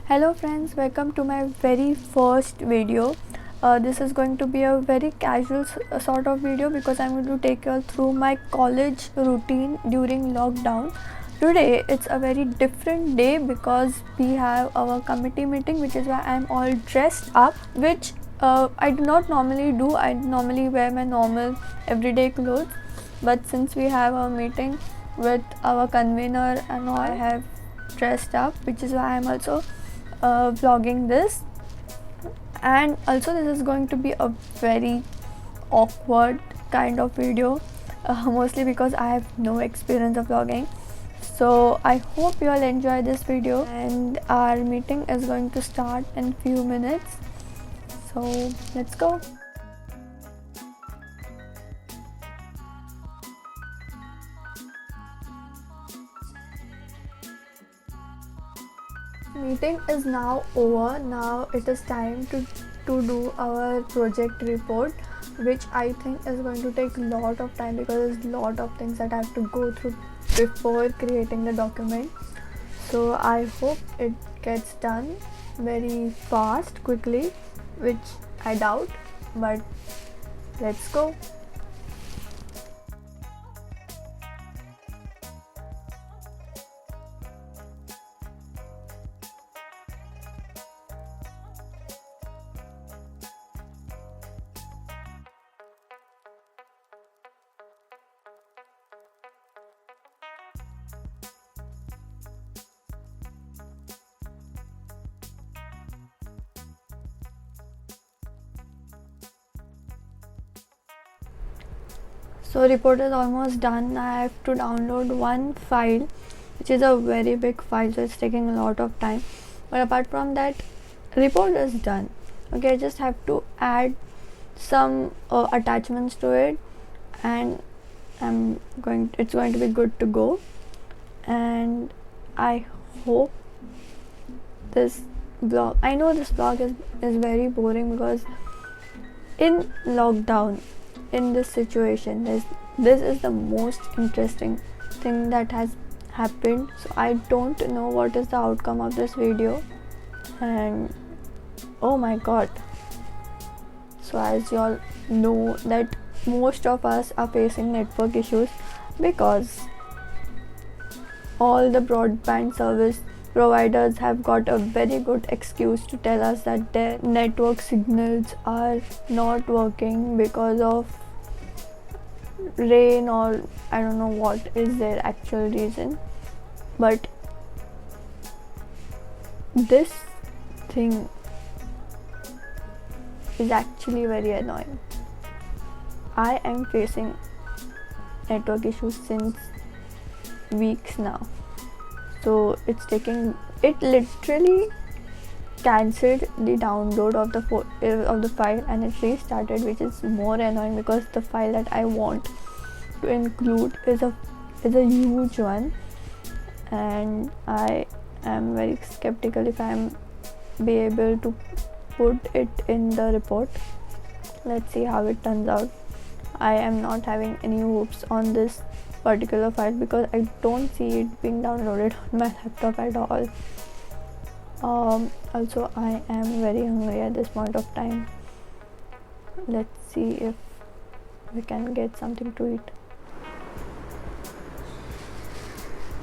Hello friends, welcome to my very first video. This is going to be a very casual sort of video because I'm going to take you all through my college routine during lockdown. Today it's a very different day because we have our committee meeting, which is why I'm all dressed up, which I do not normally do. I normally wear my normal everyday clothes, but since we have a meeting with our convener and all, I have dressed up, which is why I'm also vlogging this. And also this is going to be a very awkward kind of video, mostly because I have no experience of vlogging. So I hope you all enjoy this video, and our meeting is going to start in few minutes, so let's go. Meeting is now over. Now it is time to do our project report, which I think is going to take a lot of time because there's a lot of things that I have to go through before creating the document. So I hope it gets done very fast, quickly, which I doubt, but let's go. So report is almost done. I have to download one file, which is a very big file, so it's taking a lot of time. But apart from that, report is done. Okay, I just have to add some attachments to it, and it's going to be good to go. And I hope this blog, I know this blog is very boring because in lockdown, in this situation, this is the most interesting thing that has happened. So I don't know what is the outcome of this video, and oh my god. So as you all know that most of us are facing network issues because all the broadband service providers have got a very good excuse to tell us that their network signals are not working because of rain, or I don't know what is their actual reason. But this thing is actually very annoying. I am facing network issues since weeks now, so it literally cancelled the download of the file, and it restarted, which is more annoying because the file that I want to include is a huge one, and I am very skeptical if I am be able to put it in the report. Let's see how it turns out. I am not having any hopes on this particular file because I don't see it being downloaded on my laptop at all. Also, I am very hungry at this point of time. Let's see if we can get something to eat.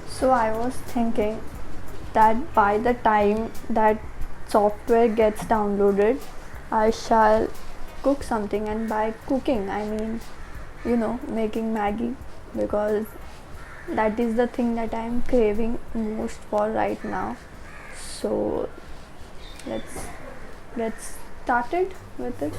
So I was thinking that by the time that software gets downloaded, I shall cook something, and by cooking I mean, making Maggie, because that is the thing that I am craving most for right now. So let's get started with it.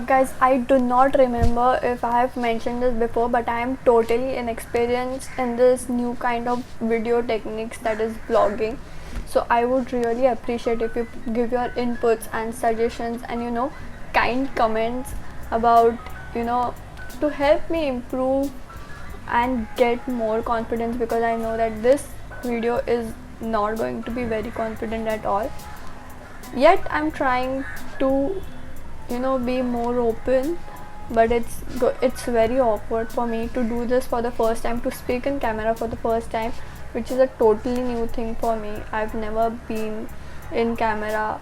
Guys, I do not remember if I have mentioned this before, but I am totally inexperienced in this new kind of video techniques, that is vlogging. So I would really appreciate if you give your inputs and suggestions and kind comments about to help me improve and get more confidence, because I know that this video is not going to be very confident at all. Yet I'm trying to be more open, but it's very awkward for me to do this for the first time, to speak in camera for the first time, which is a totally new thing for me. I've never been in camera,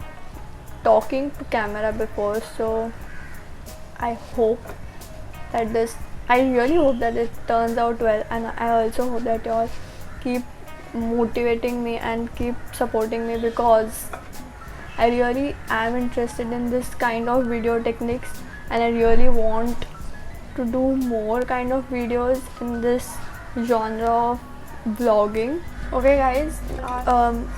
talking to camera before, so I hope that this I really hope that it turns out well, and I also hope that you all keep motivating me and keep supporting me, because I really am interested in this kind of video techniques, and I really want to do more kind of videos in this genre of vlogging. Okay guys,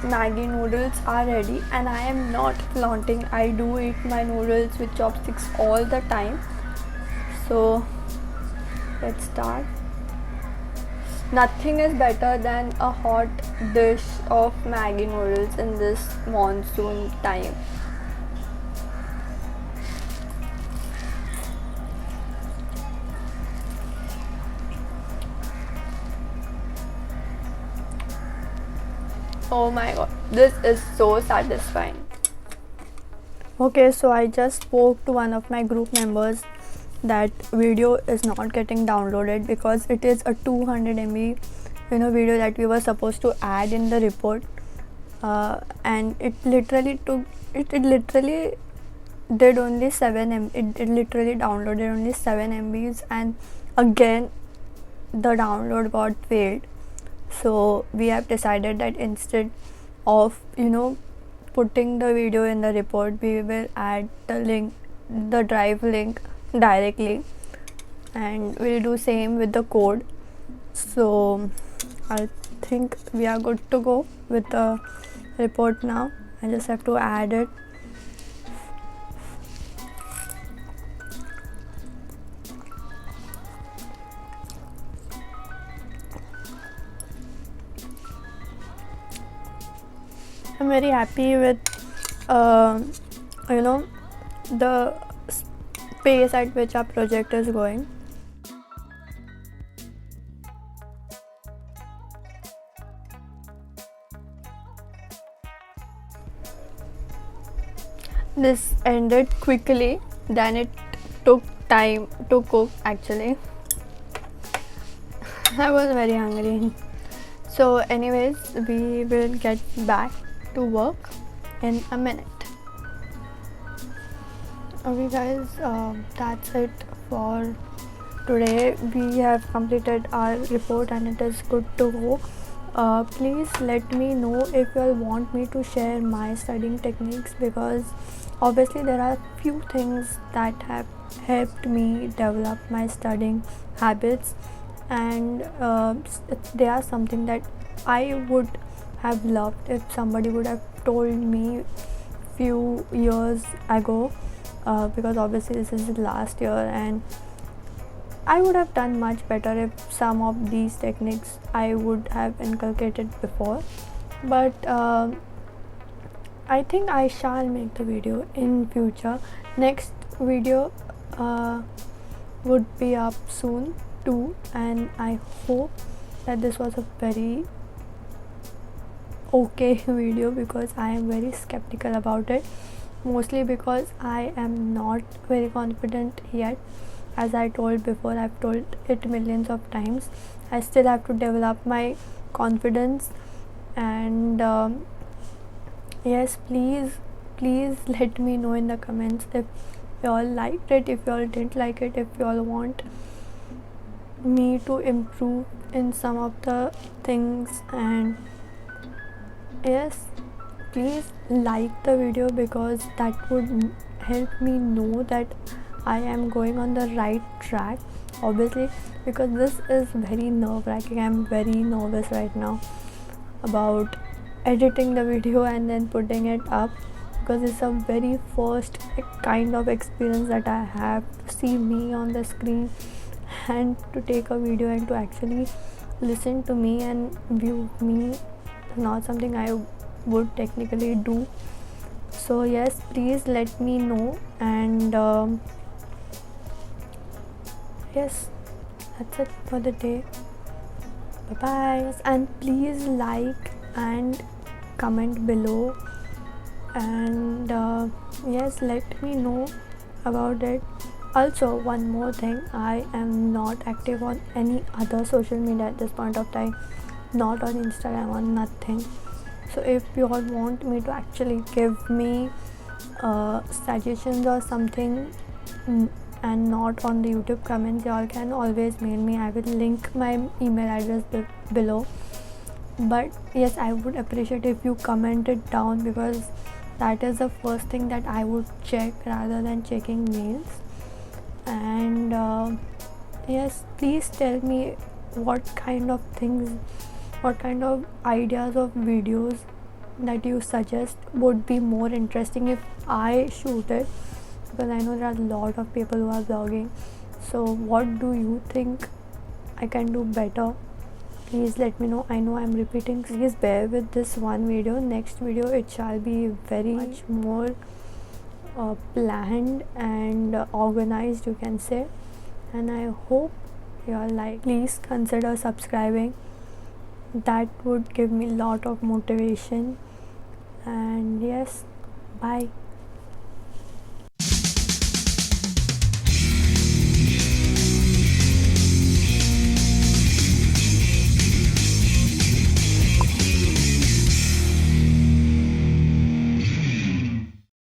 Maggi noodles are ready, and I am not flaunting. I do eat my noodles with chopsticks all the time. So let's start. Nothing is better than a hot dish of Maggi noodles in this monsoon time. Oh my god, this is so satisfying. Okay, so I just spoke to one of my group members that video is not getting downloaded because it is a 200 MB video that we were supposed to add in the report, and it literally did only 7 MB. It literally downloaded only 7 MBs, and again the download got failed. So we have decided that instead of putting the video in the report, we will add the drive link directly, and we'll do same with the code. So I think we are good to go with the report now. I just have to add it. I'm very happy with the pace at which our project is going. This ended quickly than it took time to cook actually. I was very hungry. So anyways, we will get back to work in a minute. Okay guys, that's it for today. We have completed our report and it is good to go. Please let me know if you all want me to share my studying techniques, because obviously there are few things that have helped me develop my studying habits, and they are something that I would have loved if somebody would have told me few years ago, because obviously this is the last year and I would have done much better if some of these techniques I would have inculcated before. But I think I shall make the video in future. Next video would be up soon too, and I hope that this was a very okay video, because I am very skeptical about it, mostly because I am not very confident yet. As I told before, I've told it millions of times, I still have to develop my confidence. And yes, please let me know in the comments if you all liked it, if you all didn't like it, if you all want me to improve in some of the things. And yes, please like the video, because that would help me know that I am going on the right track, obviously, because this is very nerve-wracking. I'm very nervous right now about editing the video and then putting it up, because it's a very first kind of experience that I have to see me on the screen and to take a video and to actually listen to me and view me. Not something I would technically do. So yes, please let me know. And yes, that's it for the day. Bye bye, and please like and comment below, and yes, let me know about it. Also, one more thing, I am not active on any other social media at this point of time. not on Instagram or nothing. So if you all want me to actually give me suggestions or something, and not on the YouTube comments, y'all can always mail me. I will link my email address below. But yes, I would appreciate if you comment it down, because that is the first thing that I would check rather than checking mails. And yes, please tell me what kind of things, what kind of ideas of videos that you suggest would be more interesting if I shoot it, because I know there are a lot of people who are vlogging. So what do you think I can do better? Please let me know. I know I'm repeating, please bear with this one video. Next video it shall be very much more planned and organized, you can say. And I hope you all like. Please consider subscribing, that would give me a lot of motivation. And yes, bye.